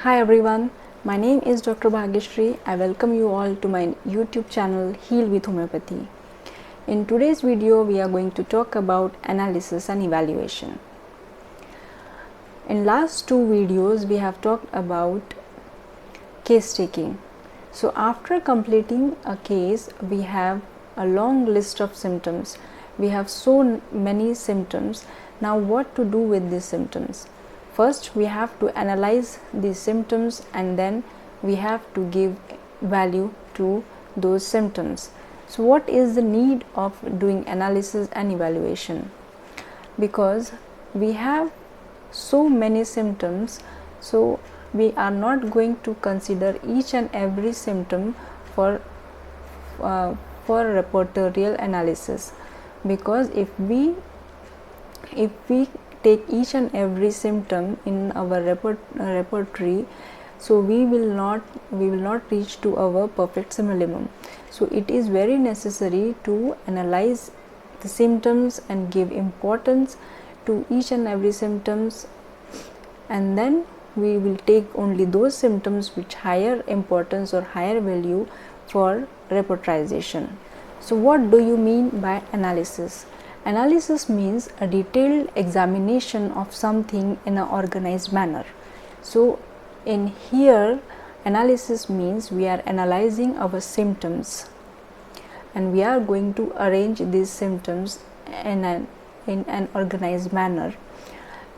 Hi everyone, my name is Dr. Bhagyashree. I welcome you all to my YouTube channel Heal with Homeopathy. In today's video, we are going to talk about analysis and evaluation. In last two videos, we have talked about case taking. So after completing a case, we have a long list of symptoms. We have so many symptoms. Now what to do with these symptoms? First, we have to analyze these symptoms and then we have to give value to those symptoms. So what is the need of doing analysis and evaluation? Because we have so many symptoms, so we are not going to consider each and every symptom for repertorial analysis, because if we take each and every symptom in our repertory, so we will not reach to our perfect simillimum. So it is very necessary to analyze the symptoms and give importance to each and every symptoms, and then we will take only those symptoms which higher importance or higher value for repertorization. So what do you mean by analysis? Analysis means a detailed examination of something in an organized manner. So in here, analysis means we are analyzing our symptoms and we are going to arrange these symptoms in an organized manner.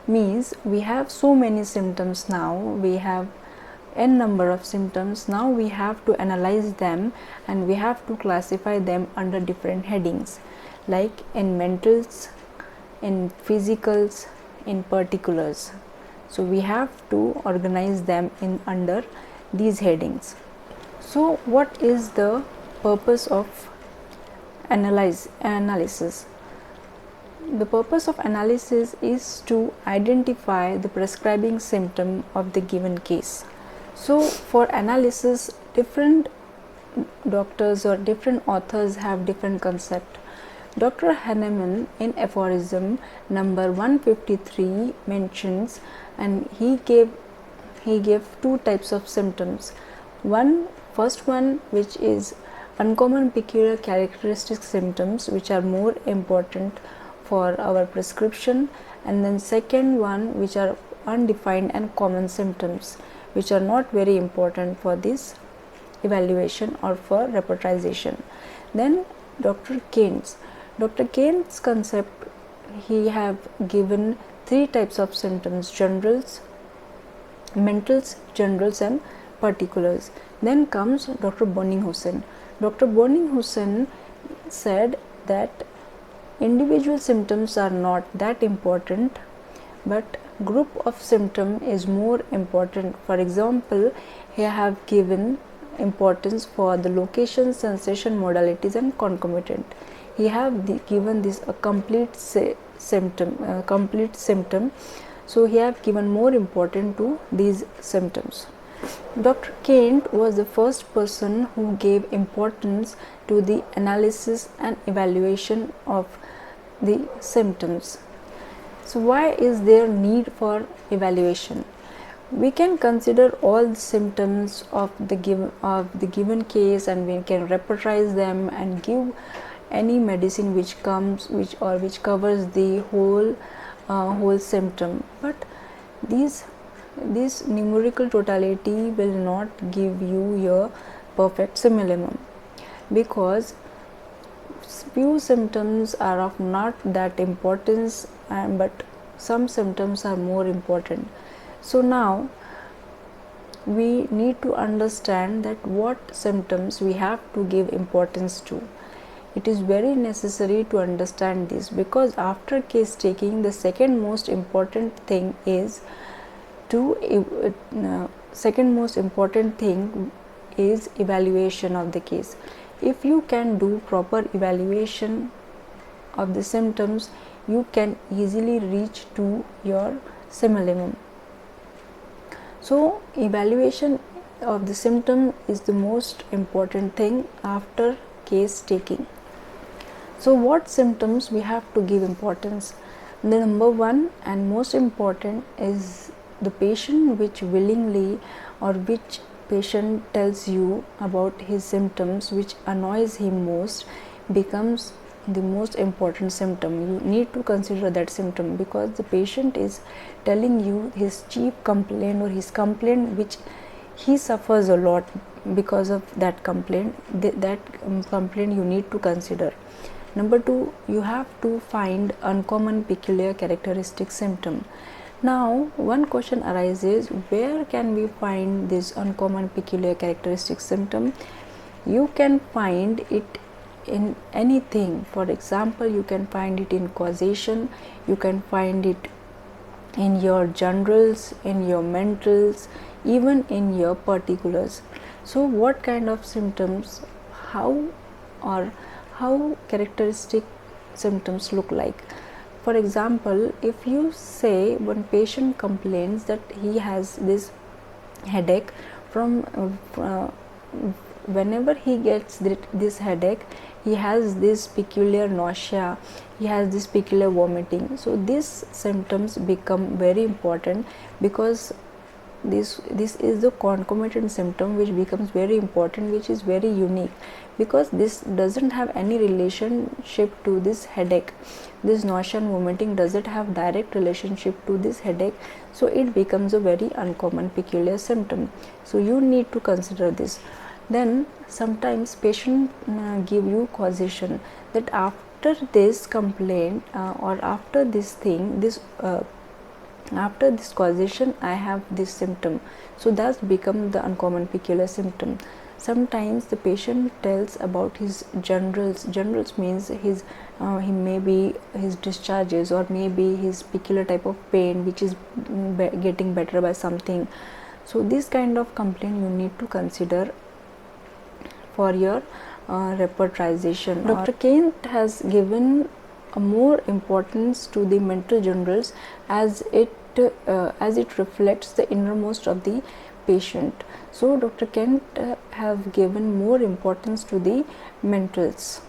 Means we have so many symptoms now, we have n number of symptoms. Now we have to analyze them and we have to classify them under different headings, like in mentals, in physicals, in particulars. So we have to organize them in under these headings. So what is the purpose of analysis? The purpose of analysis is to identify the prescribing symptom of the given case. So for analysis, different doctors or different authors have different concept. Dr. Hahnemann in aphorism number 153 mentions, and he gave two types of symptoms. First one, which is uncommon peculiar characteristic symptoms, which are more important for our prescription, and then second one, which are undefined and common symptoms, which are not very important for this evaluation or for repertorization. Then Dr. Keynes concept, he have given three types of symptoms: generals, mentals, generals, and particulars. Then comes Dr. Bonninghausen. Dr. Bonninghausen said that individual symptoms are not that important, but group of symptom is more important. For example, here have given importance for the location, sensation, modalities, and concomitant. He have given this a complete symptom. So he have given more important to these symptoms. Dr. Kent was the first person who gave importance to the analysis and evaluation of the symptoms. So why is there need for evaluation? We can consider all the symptoms of the given case, and we can repertorize them and give any medicine which covers the whole symptom. But this numerical totality will not give you your perfect simillimum, because few symptoms are of not that importance, but some symptoms are more important. So now we need to understand that what symptoms we have to give importance to. It is very necessary to understand this, because after case taking, the second most important thing is evaluation of the case. If you can do proper evaluation of the symptoms, you can easily reach to your simillimum. So evaluation of the symptom is the most important thing after case taking. So what symptoms we have to give importance? The number one and most important is the patient which willingly or which patient tells you about his symptoms which annoys him most becomes the most important symptom. You need to consider that symptom, because the patient is telling you his chief complaint or his complaint which he suffers a lot because of that complaint. That complaint you need to consider. Number 2, you have to find uncommon peculiar characteristic symptom. Now one question arises, where can we find this uncommon peculiar characteristic symptom? You can find it in anything. For example, you can find it in causation, you can find it in your generals, in your mentals, even in your particulars. So what kind of symptoms, how characteristic symptoms look like? For example, if you say one patient complains that he has this headache from whenever he gets this headache, he has this peculiar nausea, he has this peculiar vomiting. So these symptoms become very important, because this is the concomitant symptom which becomes very important, which is very unique, because this doesn't have any relationship to this headache. This nausea and vomiting doesn't have direct relationship to this headache, so it becomes a very uncommon peculiar symptom. So you need to consider this. Then sometimes patient give you causation, that after this complaint or after this thing, after this causation I have this symptom. So that's become the uncommon peculiar symptom. Sometimes the patient tells about his generals. Generals means his he may be his discharges, or maybe his peculiar type of pain which is getting better by something. So this kind of complaint you need to consider for your repertorization. Dr. Kent has given more importance to the mental generals as it reflects the innermost of the patient. So Dr. Kent have given more importance to the mentals.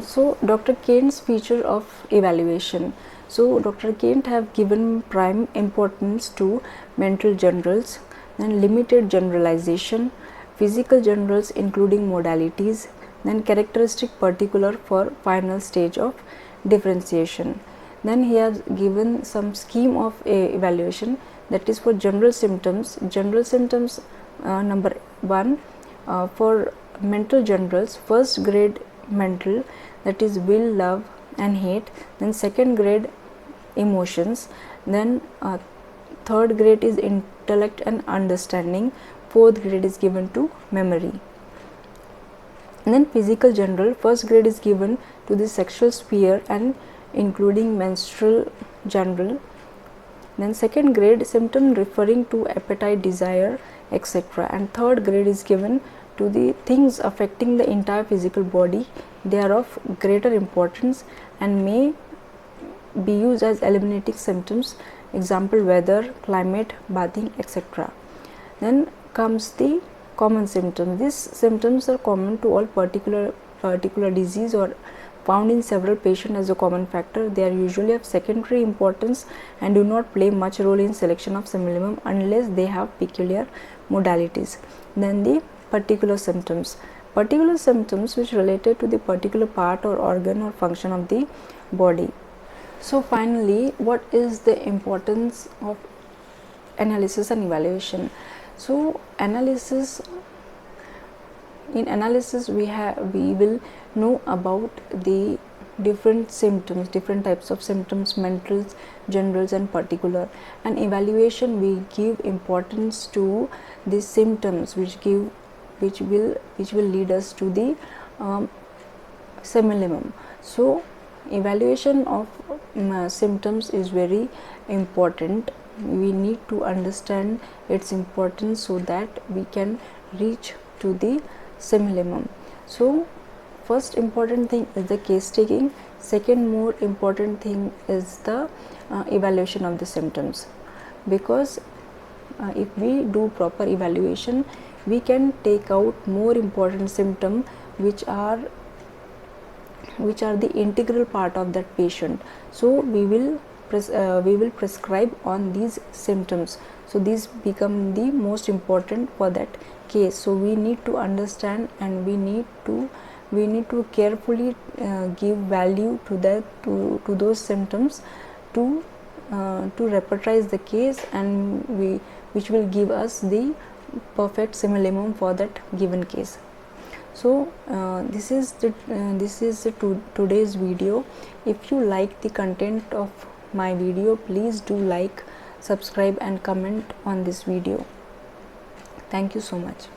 So Dr. Kent's feature of evaluation. So Dr. Kent have given prime importance to mental generals, then limited generalization, physical generals including modalities, then characteristic particular for final stage of differentiation. Then he has given some scheme of evaluation, that is for general symptoms. General symptoms, number 1, for mental generals, first grade mental, that is will, love and hate. Then second grade emotions. Then third grade is intellect and understanding. Fourth grade is given to memory. And then physical general, first grade is given to the sexual sphere and including menstrual general. Then second grade, symptom referring to appetite, desire, etc. And third grade is given to the things affecting the entire physical body. They are of greater importance and may be used as eliminating symptoms, example weather, climate, bathing, etc. Then comes the common symptoms. These symptoms are common to all particular disease or found in several patients as a common factor. They are usually of secondary importance and do not play much role in selection of similimum unless they have peculiar modalities. Then the particular symptoms. Particular symptoms which related to the particular part or organ or function of the body. So finally, what is the importance of analysis and evaluation? So in analysis we will know about the different symptoms, different types of symptoms, mentals, generals and particular. And evaluation, we give importance to the symptoms which will lead us to the similimum. So evaluation of symptoms is very important. We need to understand its importance so that we can reach to the similimum. So first important thing is the case taking. Second more important thing is the evaluation of the symptoms, because if we do proper evaluation, we can take out more important symptom which are the integral part of that patient. So we will we will prescribe on these symptoms. So these become the most important for that case. So we need to understand, and we need to carefully give value to that, to those symptoms, to repertorize the case, and which will give us the perfect similimum for that given case. So this is today's video. If you like the content of my video, please do like, subscribe and comment on this video. Thank you so much.